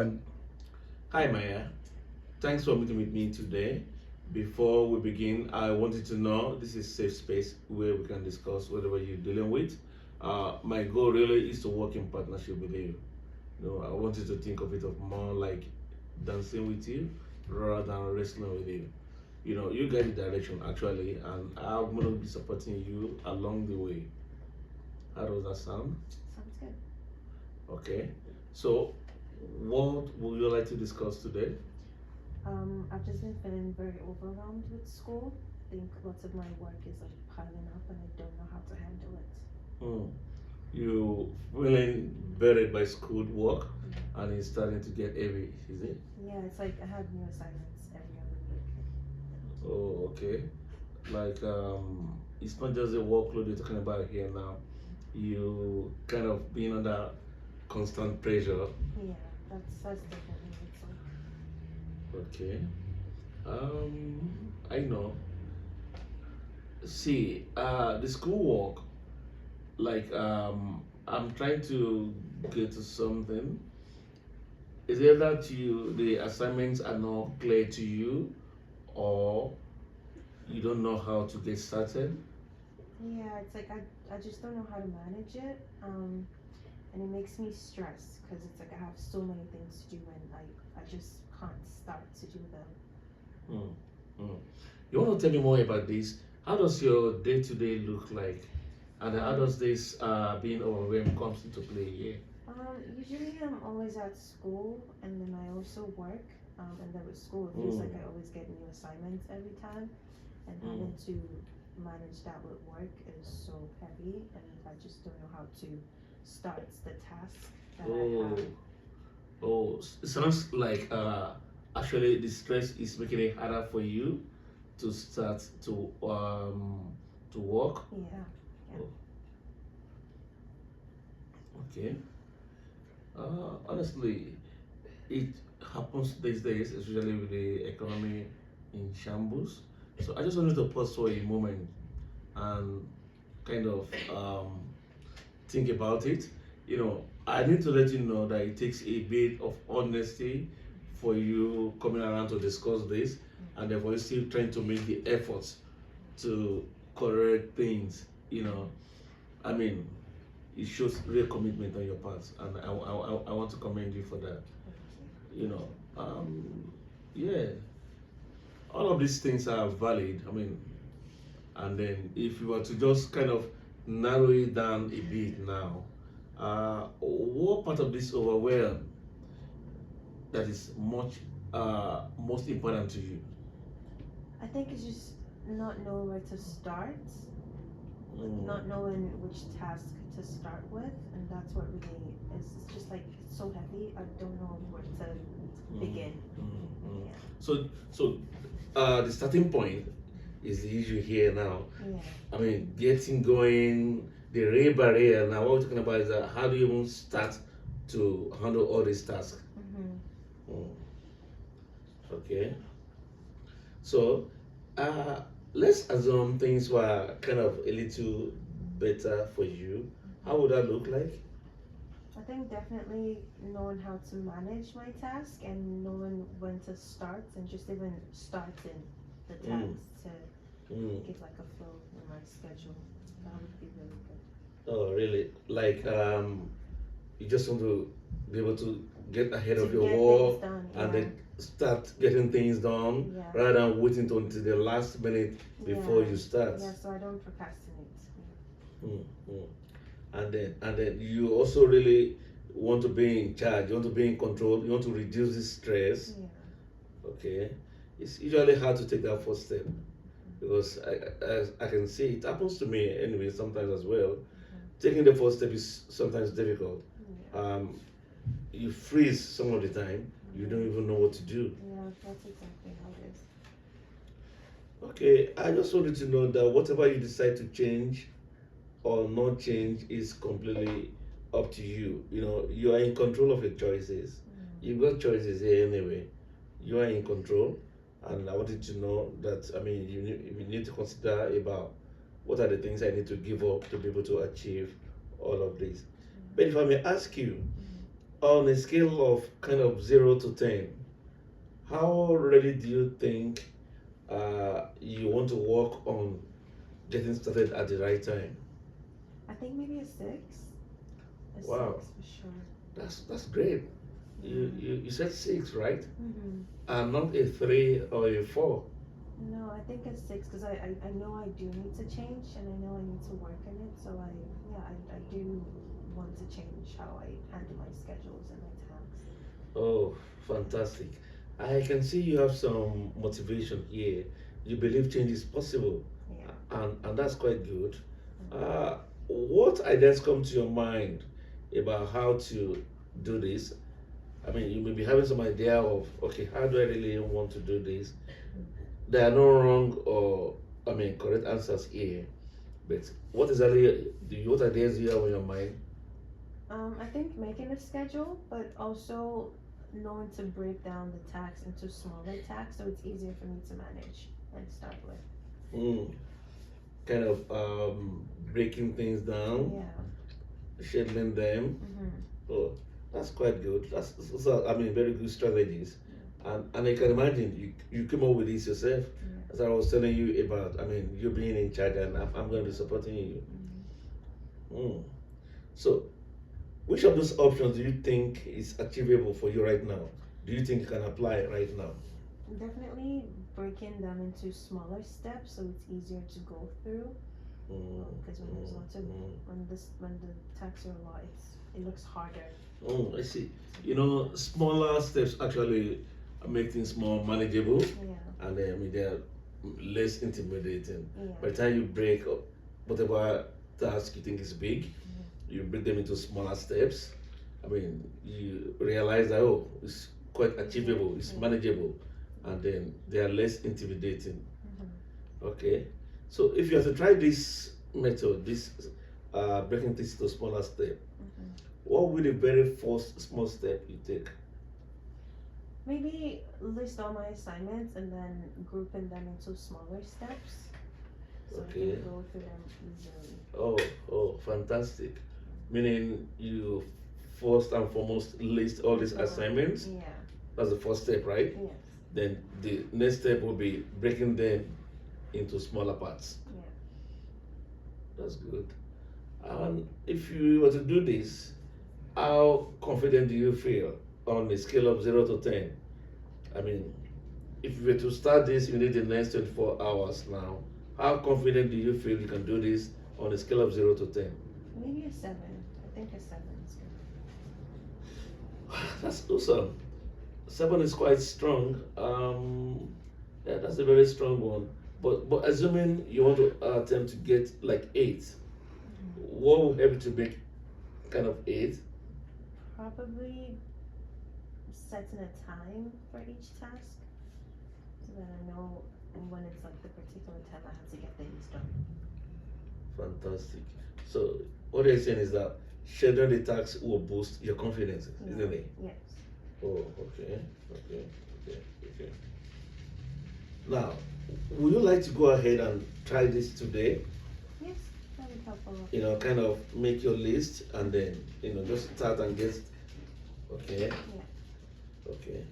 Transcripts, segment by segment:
Hi Maya, thanks for meeting with me today. Before we begin, I wanted to know this is safe space where we can discuss whatever you're dealing with. My goal really is to work in partnership with you. I wanted to think of it of more like dancing with you rather than wrestling with you. You get the direction actually, and I'm gonna be supporting you along the way. How does that sound? Sounds good. Okay. So, what would you like to discuss today? I've just been feeling very overwhelmed with school. I think lots of my work is like piling up and I don't know how to handle it. Hmm. You feeling buried by school work and it's starting to get heavy, is it? Yeah, it's like I have new assignments every other week. Oh, okay. Like it's not just the workload you're talking about here now. You kind of being under constant pressure. Yeah, that's definitely what it's like. Okay. I know. See, the schoolwork, like I'm trying to get to something. Is it that the assignments are not clear to you, or you don't know how to get started? Yeah, it's like I just don't know how to manage it. And it makes me stressed because it's like I have so many things to do and I just can't start to do them. Mm, mm. You want to tell me more about this? How does your day to day look like? And how Um, does this being overwhelmed comes into play here? Usually I'm always at school and then I also work. And then with school, it feels like Mm, I always get new assignments every time, and mm, having to manage that with work is so heavy, and I just don't know how to start the task that I oh, have. it sounds like actually the stress is making it harder for you to start to work. Yeah, yeah. Oh, okay. Honestly, it happens these days, especially with the economy in shambles. So I just wanted to pause for a moment and kind of think about it. I need to let you know that it takes a bit of honesty for you coming around to discuss this, and therefore you're still trying to make the efforts to correct things. I mean, it shows real commitment on your part, and I want to commend you for that. Thank you. You know, yeah, all of these things are valid. I mean, and then if you were to just kind of narrow it down a bit now, what part of this overwhelm that is most important to you? I think it's just not knowing where to start, like Mm, not knowing which task to start with, and that's what really is. It's just like it's so heavy. I don't know where to mm, begin. mm. Yeah, So the starting point is the issue here now. yeah, I mean, getting going, the real barrier now, what we're talking about is that how do you even start to handle all these tasks? mm-hmm. Mm, okay. So, uh, let's assume things were kind of a little better for you. How would that look like? I think definitely knowing how to manage my task and knowing when to start and just even starting the Mm, task to mm. get like a flow in my schedule. That would be really good. Oh, really? Like, you just want to be able to get ahead To of your get things work done, and yeah, then start getting things done yeah, rather than waiting until the last minute before yeah, you start. yeah. So I don't procrastinate. Mm, mm. And then you also really want to be in charge, you want to be in control, you want to reduce the stress. Yeah, Okay, it's usually hard to take that first step because I can see it happens to me anyway sometimes as well. Taking the first step is sometimes difficult. yeah, um, you freeze some of the time, you don't even know what to do. yeah. That's exactly how it is. Okay, I just wanted to know that whatever you decide to change or not change is completely up to you. You are in control of your choices. You've got choices here anyway. You are in control, and I wanted to know that. I mean, you need to consider about what are the things I need to give up to be able to achieve all of this. But if I may ask you, On a scale of kind of 0 to 10, how ready do you think you want to work on getting started at the right time? I think maybe a six. A Wow, six for sure. that's great. You said 6, right? Mm-hmm. And not a 3 or a 4. No, I think a six because I know I do need to change and I know I need to work on it. So I do want to change how I handle my schedules and my tasks. Oh, fantastic. I can see you have some motivation here. You believe change is possible, Yeah. and that's quite good. Mm. Uh, what ideas come to your mind about how to do this? I mean, you may be having some idea of, okay, how do I really want to do this? There are no wrong or, I mean, correct answers here. But what ideas do you have on your mind? I think making a schedule, but also knowing to break down the tasks into smaller tasks so it's easier for me to manage and start with. Mm, kind of breaking things down, Yeah. scheduling them. Mm-hmm. Oh, that's quite good. I mean, very good strategies. And I can imagine you came up with this yourself. Yeah. As I was telling you about, I mean, you being in charge, and I'm going to be supporting you. Mm-hmm. Mm. So, which of those options do you think is achievable for you right now? Do you think you can apply right now? Definitely breaking them into smaller steps so it's easier to go through. Mm, Because when there's lots of when the tasks are a lot, it looks harder. I see. You know, smaller steps actually make things more manageable, Yeah. and I mean, they're less intimidating. Yeah. By the time you break up whatever task you think is big, you break them into smaller steps. I mean, you realize that, oh, it's quite achievable, it's Yeah. manageable, and then they are less intimidating. Mm-hmm. Okay, so if you have to try this method, this breaking things into smaller steps, Mm-hmm. what will be the very first small step you take? Maybe list all my assignments and then grouping them into smaller steps so I Okay. can go through them easily. Oh, oh, fantastic. Meaning you first and foremost list all these assignments. Yeah. That's the first step, right? Yes. Then the next step will be breaking them into smaller parts. Yeah. That's good. And if you were to do this, how confident do you feel on a scale of 0 to 10? I mean, if you were to start this, you need the next 24 hours now. How confident do you feel you can do this on a scale of 0 to 10? Maybe a seven. I think a seven is good. That's awesome. 7 is quite strong. Yeah, that's a very strong one. But assuming you want to attempt to get like 8, what will help you to make kind of 8? Probably setting a time for each task so that I know when it's like the particular time I have to get things done. Fantastic. So what you're saying is that scheduling the tasks will boost your confidence, isn't it? Yes. Oh, okay, okay, okay, okay. Now, would you like to go ahead and try this today? Yes, that would help a lot. You know, kind of make your list and then, just start and get. Okay, Yeah. okay.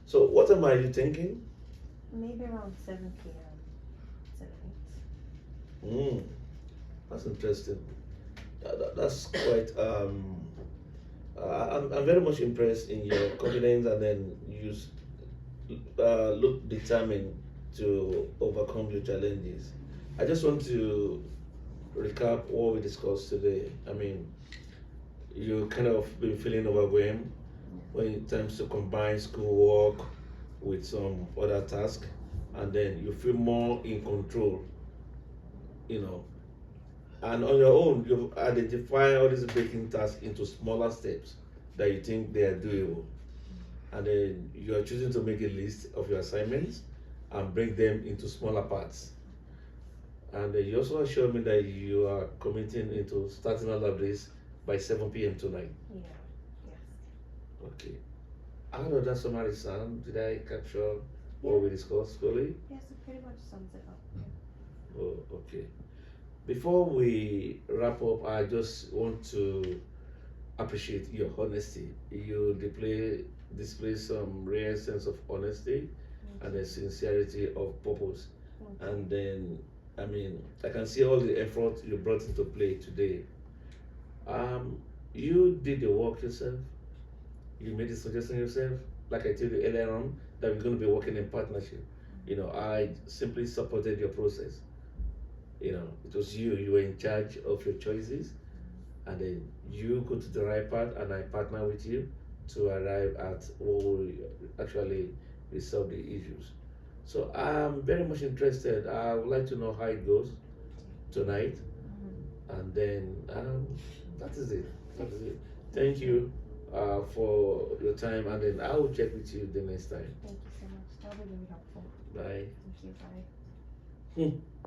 So what time are you thinking? Maybe around 7 p.m. 7, 8. Hmm, that's interesting. That's quite. I'm very much impressed in your confidence, and then look determined to overcome your challenges. I just want to recap what we discussed today. I mean, you kind of been feeling overwhelmed when it comes to combine schoolwork with some other task, and then you feel more in control, you know. And on your own, you've identified all these breaking tasks into smaller steps that you think they are doable. And then you are choosing to make a list of your assignments and break them into smaller parts. And you also assured me that you are committing into starting all of this by 7 p.m. tonight. Yeah. Yes. Okay. How does that summary sound? Did I capture Yeah. what we discussed fully? Yes, it pretty much sums it up. Yeah. Oh, okay. Before we wrap up, I just want to appreciate your honesty. You display some rare sense of honesty Thank and you. a sincerity of purpose. Thank you. And then, I mean, I can see all the effort you brought into play today. Um, you did the work yourself. You made the suggestion yourself. Like I told you earlier on, that we're going to be working in partnership. You know, I simply supported your process. You know, it was you. You were in charge of your choices, and then you go to the right path, and I partner with you to arrive at what will actually resolve the issues. So I'm very much interested. I would like to know how it goes tonight, and then that is it. That is it. Thank you for your time, and then I will check with you the next time. Thank you so much. That was really helpful. Bye. Thank you. Bye. Hmm.